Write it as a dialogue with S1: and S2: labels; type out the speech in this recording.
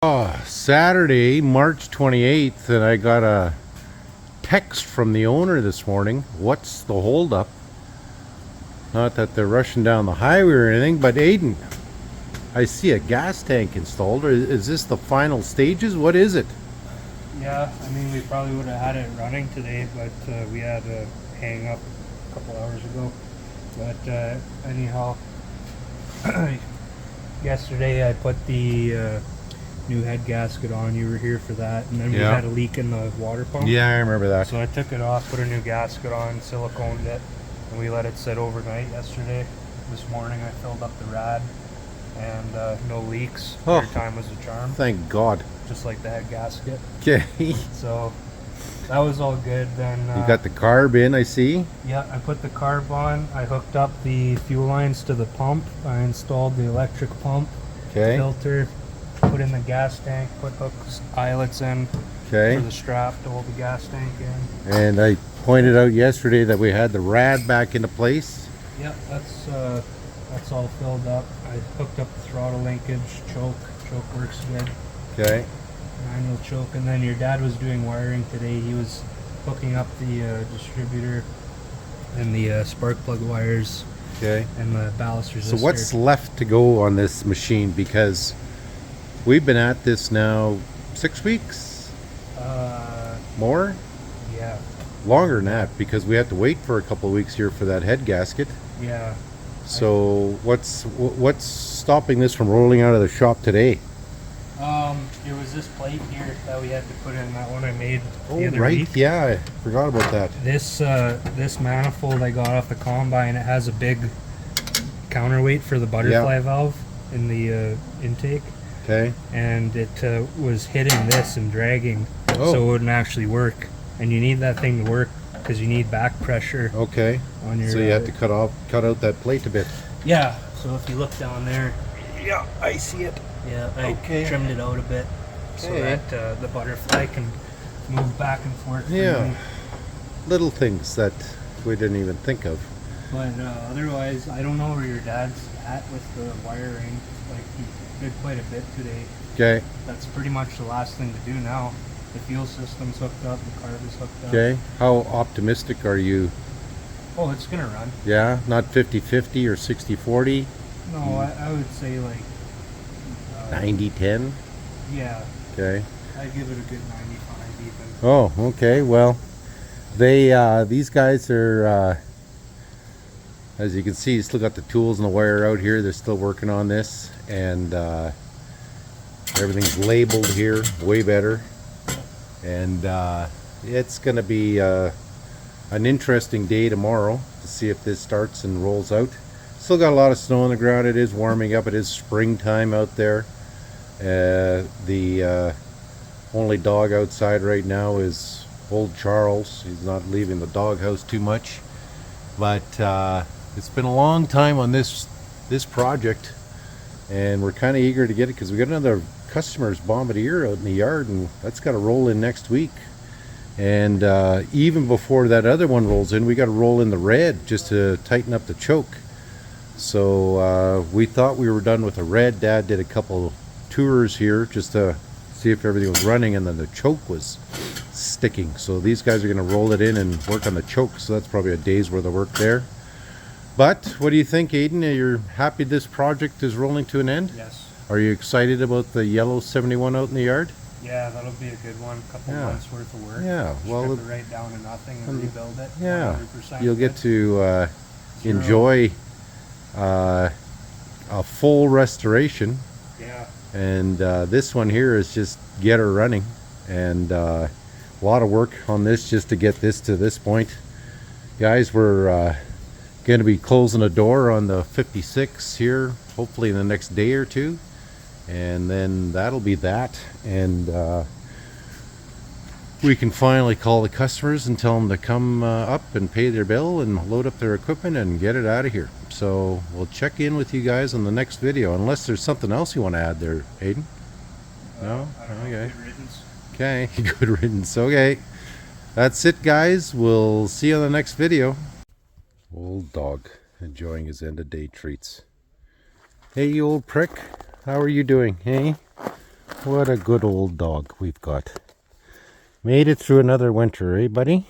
S1: Oh, Saturday, March 28th, and I got a text from the owner this morning. What's the holdup? Not that they're rushing down the highway or anything, but Aidan, I see a gas tank installed. Is this the final stages? What is it?
S2: Yeah, I mean, we probably would have had it running today, but we had to hang up a couple hours ago. But anyhow, yesterday I put the new head gasket on. You were here for that, and then we had a leak in the water pump.
S1: Yeah, I remember that.
S2: So I took it off, put a new gasket on, siliconed it, and we let it sit overnight yesterday. This morning I filled up the rad, and no leaks. Every time was a charm.
S1: Thank God.
S2: Just like the head gasket.
S1: Okay.
S2: So that was all good. Then
S1: you got the carb in, I see.
S2: Yeah, I put the carb on. I hooked up the fuel lines to the pump. I installed the electric pump filter, put in the gas tank, put hooks, eyelets in for the strap to hold the gas tank in.
S1: And I pointed out yesterday that we had the rad back into place.
S2: Yep, that's all filled up. I hooked up the throttle linkage, choke works good.
S1: Okay.
S2: Manual choke, and then your dad was doing wiring today. He was hooking up the distributor and the spark plug wires.
S1: Okay.
S2: And the ballast resistor.
S1: So what's left to go on this machine? Because we've been at this now 6 weeks? More?
S2: Yeah.
S1: Longer than that, because we had to wait for a couple of weeks here for that head gasket.
S2: Yeah.
S1: So what's stopping this from rolling out of the shop today?
S2: It was this plate here that we had to put in, that one I made the other
S1: right.
S2: week.
S1: Yeah, I forgot about that.
S2: This manifold I got off the combine, it has a big counterweight for the butterfly valve in the intake.
S1: Okay.
S2: And it was hitting this and dragging, so it wouldn't actually work. And you need that thing to work because you need back pressure.
S1: Okay.
S2: On your,
S1: so you have to cut out that plate a bit.
S2: Yeah. So if you look down there.
S1: Yeah, I see it.
S2: Yeah, I trimmed it out a bit so that the butterfly can move back and forth.
S1: Yeah, little things that we didn't even think of.
S2: But otherwise, I don't know where your dad's at with the wiring. Like, he did quite a bit today.
S1: Okay.
S2: That's pretty much the last thing to do now. The fuel system's hooked up, the carb is hooked up.
S1: Okay. How optimistic are you?
S2: Oh, it's going to run.
S1: Yeah, not 50-50 or 60-40?
S2: No, I would say like
S1: 90-10?
S2: Yeah.
S1: Okay.
S2: I'd give it a good 95 even.
S1: Oh, okay. Well, these guys are, as you can see, still got the tools and the wire out here. They're still working on this, and everything's labeled here, way better. And it's going to be an interesting day tomorrow to see if this starts and rolls out. Still got a lot of snow on the ground. It is warming up. It is springtime out there. The only dog outside right now is old Charles. He's not leaving the doghouse too much. But it's been a long time on this project, and we're kind of eager to get it because we got another customer's Bombardier out in the yard, and that's got to roll in next week. And even before that other one rolls in, we got to roll in the red just to tighten up the choke. So we thought we were done with the red. Dad did a couple tours here just to see if everything was running, and then the choke was sticking. So these guys are going to roll it in and work on the choke. So that's probably a day's worth of work there. But what do you think, Aidan? You're happy this project is rolling to an end?
S2: Yes.
S1: Are you excited about the yellow 71 out in the yard?
S2: Yeah, that'll be a good one. Couple months worth of work.
S1: Yeah, well,
S2: strip it right down to nothing and rebuild it.
S1: Yeah,
S2: 100%
S1: you'll get to enjoy a full restoration.
S2: Yeah.
S1: And this one here is just get her running, and a lot of work on this just to get this to this point. Guys, we're going to be closing a door on the 56 here, hopefully in the next day or two, and then that'll be that. And we can finally call the customers and tell them to come up and pay their bill and load up their equipment and get it out of here. So we'll check in with you guys on the next video, unless there's something else you want to add there, Aidan. No? Okay.
S2: Good riddance.
S1: Okay, good riddance. Okay. That's it, guys. We'll see you on the next video. Old dog enjoying his end of day treats. Hey, you old prick. How are you doing? Hey? What a good old dog we've got. Made it through another winter, eh, buddy?